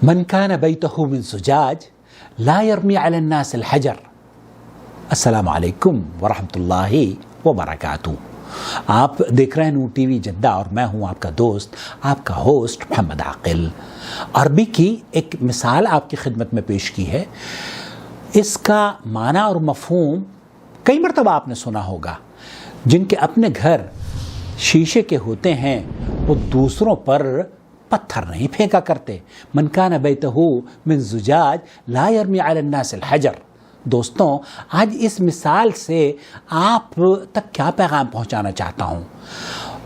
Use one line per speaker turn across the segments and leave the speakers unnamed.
من كان بيته من زجاج لا يرمي على الناس الحجر. السلام علیکم ورحمۃ اللہ وبرکاتہ. آپ دیکھ رہے ہیں نور ٹی وی جدہ اور میں ہوں آپ کا دوست، آپ کا ہوسٹ محمد عاقل. عربی کی ایک مثال آپ کی خدمت میں پیش کی ہے. اس کا معنی اور مفہوم کئی مرتبہ آپ نے سنا ہوگا. جن کے اپنے گھر شیشے کے ہوتے ہیں وہ دوسروں پر پتھر نہیں پھینکا کرتے. من کان بیتہ من زجاج لا یرمی علی الناس الحجر. دوستوں، آج اس مثال سے آپ تک کیا پیغام پہنچانا چاہتا ہوں؟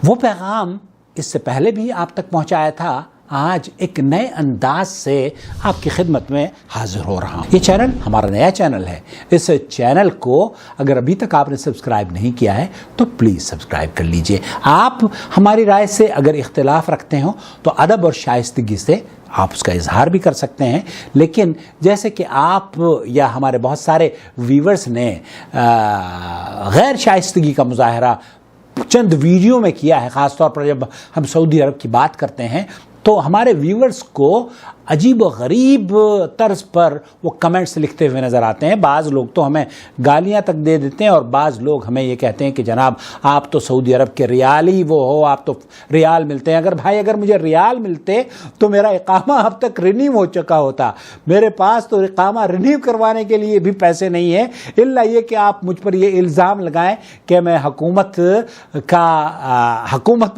وہ پیغام اس سے پہلے بھی آپ تک پہنچایا تھا. آج ایک نئے انداز سے آپ کی خدمت میں حاضر ہو رہا ہوں. یہ چینل ہمارا نیا چینل ہے. اس چینل کو اگر ابھی تک آپ نے سبسکرائب نہیں کیا ہے تو پلیز سبسکرائب کر لیجئے. آپ ہماری رائے سے اگر اختلاف رکھتے ہوں تو ادب اور شائستگی سے آپ اس کا اظہار بھی کر سکتے ہیں. لیکن جیسے کہ آپ یا ہمارے بہت سارے ویورز نے غیر شائستگی کا مظاہرہ چند ویڈیو میں کیا ہے، خاص طور پر جب ہم سعودی عرب کی بات کرتے ہیں تو ہمارے ویورز کو عجیب و غریب طرز پر وہ کمنٹس لکھتے ہوئے نظر آتے ہیں. بعض لوگ تو ہمیں گالیاں تک دے دیتے ہیں اور بعض لوگ ہمیں یہ کہتے ہیں کہ جناب آپ تو سعودی عرب کے ریال ہی وہ ہو، آپ تو ریال ملتے ہیں. اگر مجھے ریال ملتے تو میرا اقامہ اب تک رینیو ہو چکا ہوتا. میرے پاس تو اقامہ رینیو کروانے کے لیے بھی پیسے نہیں ہیں، الا یہ کہ آپ مجھ پر یہ الزام لگائیں کہ میں حکومت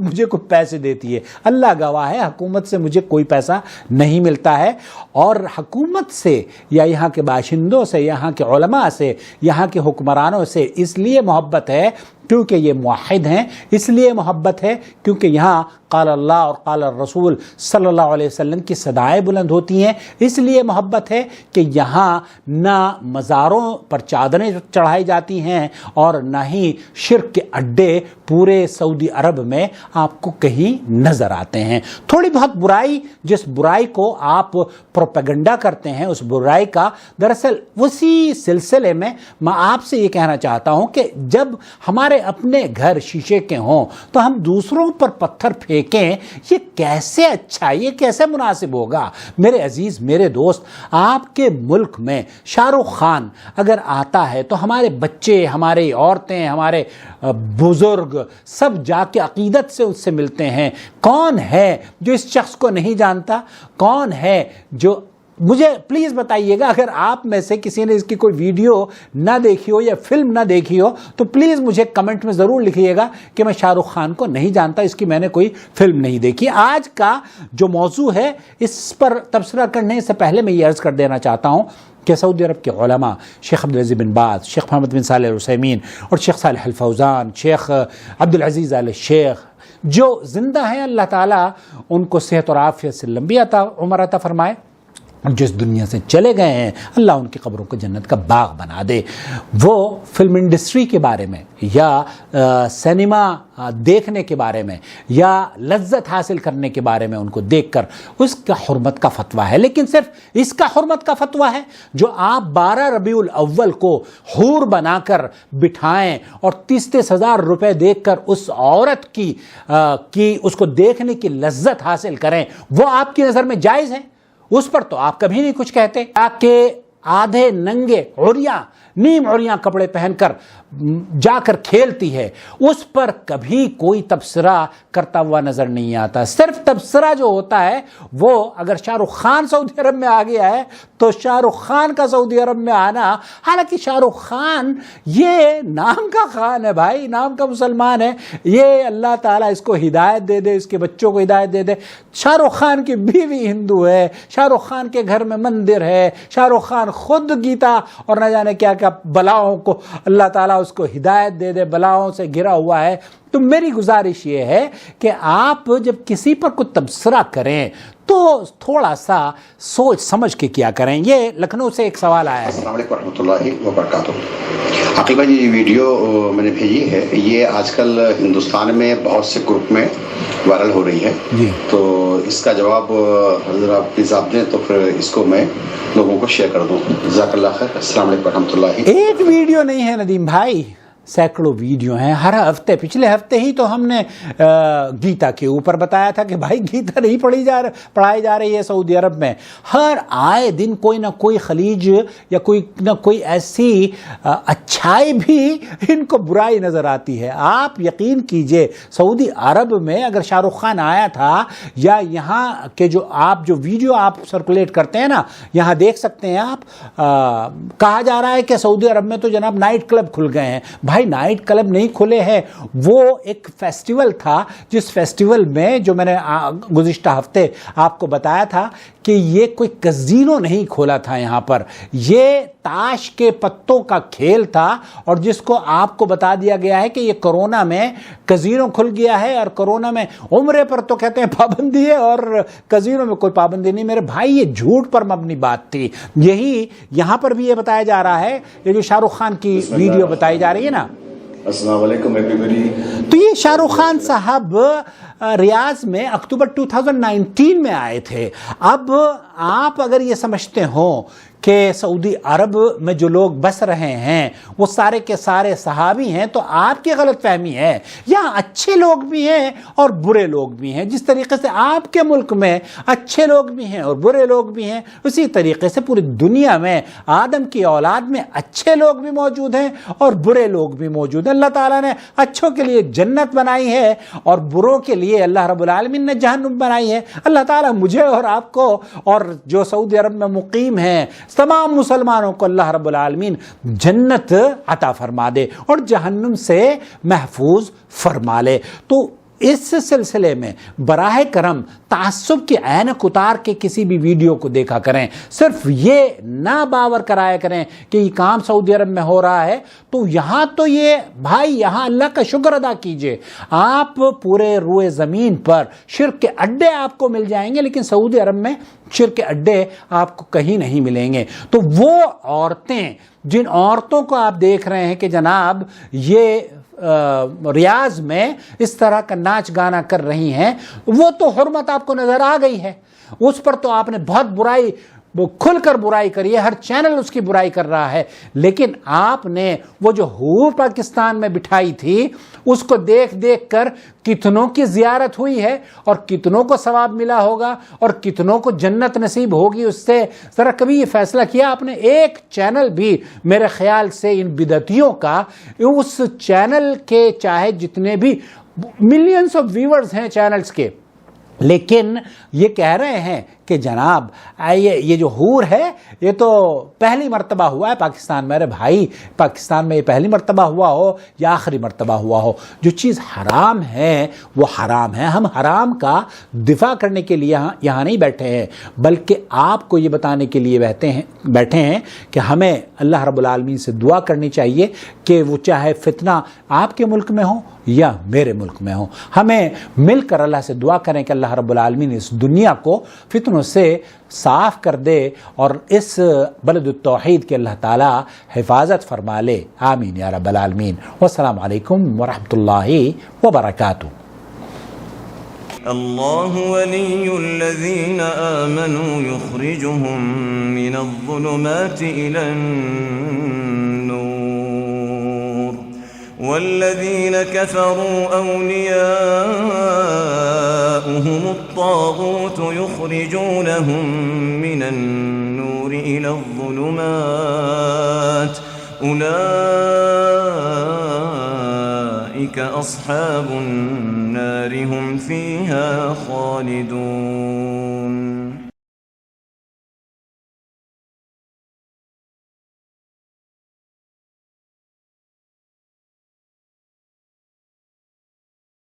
مجھے کوئی پیسے دیتی ہے. اللہ گواہ ہے، حکومت سے مجھے کوئی پیسہ نہیں ملتا ہے. اور حکومت سے یا یہاں کے باشندوں سے، یہاں کے علماء سے، یہاں کے حکمرانوں سے اس لیے محبت ہے کیونکہ یہ موحد ہیں. اس لیے محبت ہے کیونکہ یہااں قال اللہ اور قال الرسول صلی اللہ علیہ وسلم کی صدائیں بلند ہوتی ہیں. اس لیے محبت ہے کہ یہاں نہ مزاروں پر چادریں چڑھائی جاتی ہیں اور نہ ہی شرک کے اڈے پورے سعودی عرب میں آپ کو کہیں نظر آتے ہیں. تھوڑی بہت برائی، جس برائی کو آپ پروپیگنڈا کرتے ہیں، اس برائی کا دراصل اسی سلسلے میں آپ سے یہ کہنا چاہتا ہوں کہ جب ہمارے اپنے گھر شیشے کے ہوں تو ہم دوسروں پر پتھر پھینکیں، یہ کیسے اچھا، یہ کیسے مناسب ہوگا؟ میرے عزیز، میرے دوست، آپ کے ملک میں شاہ رخ خان اگر آتا ہے تو ہمارے بچے، ہماری عورتیں، ہمارے بزرگ سب جا کے عقیدت سے اس سے ملتے ہیں. کون ہے جو اس شخص کو نہیں جانتا؟ کون ہے جو، مجھے پلیز بتائیے گا. اگر آپ میں سے کسی نے اس کی کوئی ویڈیو نہ دیکھی ہو یا فلم نہ دیکھی ہو تو پلیز مجھے کمنٹ میں ضرور لکھیے گا کہ میں شاہ رخ خان کو نہیں جانتا، اس کی میں نے کوئی فلم نہیں دیکھی. آج کا جو موضوع ہے اس پر تبصرہ کرنے سے پہلے میں یہ عرض کر دینا چاہتا ہوں کہ سعودی عرب کے علماء شیخ عبدالعزیز بن باز، شیخ محمد بن صالح العثیمین اور شیخ صالح الفوزان، شیخ عبدالعزیز آل شیخ جو زندہ ہیں، اللہ تعالیٰ ان کو صحت اور عافیت سے لمبی عمر عطا فرمائے. جس دنیا سے چلے گئے ہیں اللہ ان کی قبروں کو جنت کا باغ بنا دے. وہ فلم انڈسٹری کے بارے میں یا سینما دیکھنے کے بارے میں یا لذت حاصل کرنے کے بارے میں ان کو دیکھ کر اس کا حرمت کا فتویٰ ہے. لیکن صرف اس کا حرمت کا فتویٰ ہے جو آپ 12 ربیع الاول کو حور بنا کر بٹھائیں اور 30,000 روپے دیکھ کر اس عورت کی اس کو دیکھنے کی لذت حاصل کریں، وہ آپ کی نظر میں جائز ہے؟ اس پر تو آپ کبھی نہیں کچھ کہتے. کہ آدھے ننگے عریاں، نیم عریاں کپڑے پہن کر جا کر کھیلتی ہے، اس پر کبھی کوئی تبصرہ کرتا ہوا نظر نہیں آتا. صرف تبصرہ جو ہوتا ہے وہ اگر شاہ رخ خان سعودی عرب میں آ گیا ہے تو شاہ رخ خان کا سعودی عرب میں آنا، حالانکہ شاہ رخ خان یہ نام کا خان ہے بھائی، نام کا مسلمان ہے. یہ اللہ تعالیٰ اس کو ہدایت دے دے، اس کے بچوں کو ہدایت دے دے. شاہ رخ خان کی بیوی ہندو ہے، شاہ رخ خان کے گھر میں مندر ہے، شاہ رخ خان خود گیتا اور نہ جانے کیا کیا بلاؤں کو اللہ تعالیٰ اس کو ہدایت دے دے، بلاؤں سے گھرا ہوا ہے. تو میری گزارش یہ ہے کہ آپ جب کسی پر کوئی تبصرہ کریں تو تھوڑا سا سوچ سمجھ کے کیا کریں. یہ لکھنؤ سے ایک سوال آیا ہے.
السلام علیکم ورحمۃ اللہ وبرکاتہ. عاقل بھائی، یہ ویڈیو میں نے بھیجی ہے، یہ آج کل ہندوستان میں بہت سے گروپ میں وائرل ہو رہی ہے جی. تو اس کا جواب ذرا پلیز آپ دیں تو پھر اس کو میں لوگوں کو شیئر کر دوں. جزاک اللہ خیر. السلام علیکم ورحمۃ اللہ.
ایک ویڈیو نہیں ہے ندیم بھائی، سینکڑوں ویڈیو ہیں. ہر ہفتے, پچھلے ہفتے ہی تو ہم نے گیتا کے اوپر بتایا تھا کہ بھائی گیتا نہیں پڑھائی جا رہی ہے سعودی عرب میں. ہر آئے دن کوئی نہ کوئی خلیج یا کوئی نہ کوئی ایسی اچھائی بھی ان کو برائی نظر آتی ہے. آپ یقین کیجئے سعودی عرب میں اگر شاہ رخ خان آیا تھا, یا یہاں کے جو ویڈیو آپ سرکولیٹ کرتے ہیں نا, یہاں دیکھ سکتے ہیں آپ, کہا جا رہا ہے کہ سعودی عرب میں تو جناب نائٹ کلب کھل گئے ہیں. بھائی نائٹ کلب نہیں کھلے ہیں, وہ ایک فیسٹیول تھا جس فیسٹیول میں جو میں نے گزشتہ ہفتے آپ کو بتایا تھا کہ یہ کوئی کزینو نہیں کھولا تھا یہاں پر, یہ تاش کے پتوں کا کھیل تھا, اور جس کو آپ کو بتا دیا گیا ہے کہ یہ کورونا میں کزینو کھل گیا ہے, اور کورونا میں عمرے پر تو کہتے ہیں پابندی ہے اور کزینو میں کوئی پابندی نہیں. میرے بھائی یہ جھوٹ پر مبنی بات تھی. یہی یہاں پر بھی یہ بتایا جا رہا ہے, یہ جو شاہ رخ خان کی ویڈیو بتائی جا رہی ہے نا,
السلام علیکم ایوری.
تو یہ شاہ رخ خان صاحب ریاض میں اکتوبر 2019 میں آئے تھے. اب آپ اگر یہ سمجھتے ہوں کہ سعودی عرب میں جو لوگ بس رہے ہیں وہ سارے کے سارے صحابی ہیں, تو آپ کی غلط فہمی ہے. یہاں اچھے لوگ بھی ہیں اور برے لوگ بھی ہیں. جس طریقے سے آپ کے ملک میں اچھے لوگ بھی ہیں اور برے لوگ بھی ہیں, اسی طریقے سے پوری دنیا میں آدم کی اولاد میں اچھے لوگ بھی موجود ہیں اور برے لوگ بھی موجود ہیں. اللہ تعالیٰ نے اچھوں کے لیے جنت بنائی ہے اور بروں کے لیے اللہ رب العالمین نے جہنم بنائی ہے. اللہ تعالیٰ مجھے اور آپ کو اور جو سعودی عرب میں مقیم ہیں تمام مسلمانوں کو اللہ رب العالمین جنت عطا فرما دے اور جہنم سے محفوظ فرما لے. تو اس سلسلے میں براہ کرم تعصب کی عینک اتار کے کسی بھی ویڈیو کو دیکھا کریں. صرف یہ نہ باور کرایا کریں کہ یہ کام سعودی عرب میں ہو رہا ہے تو یہاں تو یہ بھائی یہاں اللہ کا شکر ادا کیجئے. آپ پورے روئے زمین پر شرک کے اڈے آپ کو مل جائیں گے, لیکن سعودی عرب میں شرک کے اڈے آپ کو کہیں نہیں ملیں گے. تو وہ عورتیں, جن عورتوں کو آپ دیکھ رہے ہیں کہ جناب یہ ریاض میں اس طرح کا ناچ گانا کر رہی ہیں, وہ تو حرمت آپ کو نظر آ گئی ہے. اس پر تو آپ نے بہت برائی, کھل کر برائی کری ہے, ہر چینل اس کی برائی کر رہا ہے. لیکن آپ نے وہ جو حور پاکستان میں بٹھائی تھی اس کو دیکھ دیکھ کر کتنوں کی زیارت ہوئی ہے اور کتنوں کو ثواب ملا ہوگا اور کتنوں کو جنت نصیب ہوگی اس سے. ذرا کبھی یہ فیصلہ کیا آپ نے؟ ایک چینل بھی میرے خیال سے ان بدعتیوں کا, اس چینل کے چاہے جتنے بھی ملینز آف ویورز ہیں چینلز کے, لیکن یہ کہہ رہے ہیں کہ جناب یہ جو حور ہے یہ تو پہلی مرتبہ ہوا ہے پاکستان میں. ارے بھائی پاکستان میں یہ پہلی مرتبہ ہوا ہو یا آخری مرتبہ ہوا ہو, جو چیز حرام ہے وہ حرام ہے. ہم حرام کا دفاع کرنے کے لیے یہاں نہیں بیٹھے ہیں, بلکہ آپ کو یہ بتانے کے لیے بیٹھے ہیں کہ ہمیں اللہ رب العالمین سے دعا کرنی چاہیے کہ وہ چاہے فتنہ آپ کے ملک میں ہو یا میرے ملک میں ہو, ہمیں مل کر اللہ سے دعا کریں کہ اللہ رب العالمین اس دنیا کو فتنوں سے صاف کر دے اور اس بلد التوحید کے اللہ تعالی حفاظت فرما لے. آمین یا رب العالمین. والسلام علیکم ورحمۃ اللہ وبرکاتہ.
اللہ ولی الذین آمنوا یخرجهم من الظلمات إلى النور والذین كفروا أولیاؤهم الطاغوت یخرجونهم من النور إلى الظلمات أولئك أصحاب النار هم فيها خالدون.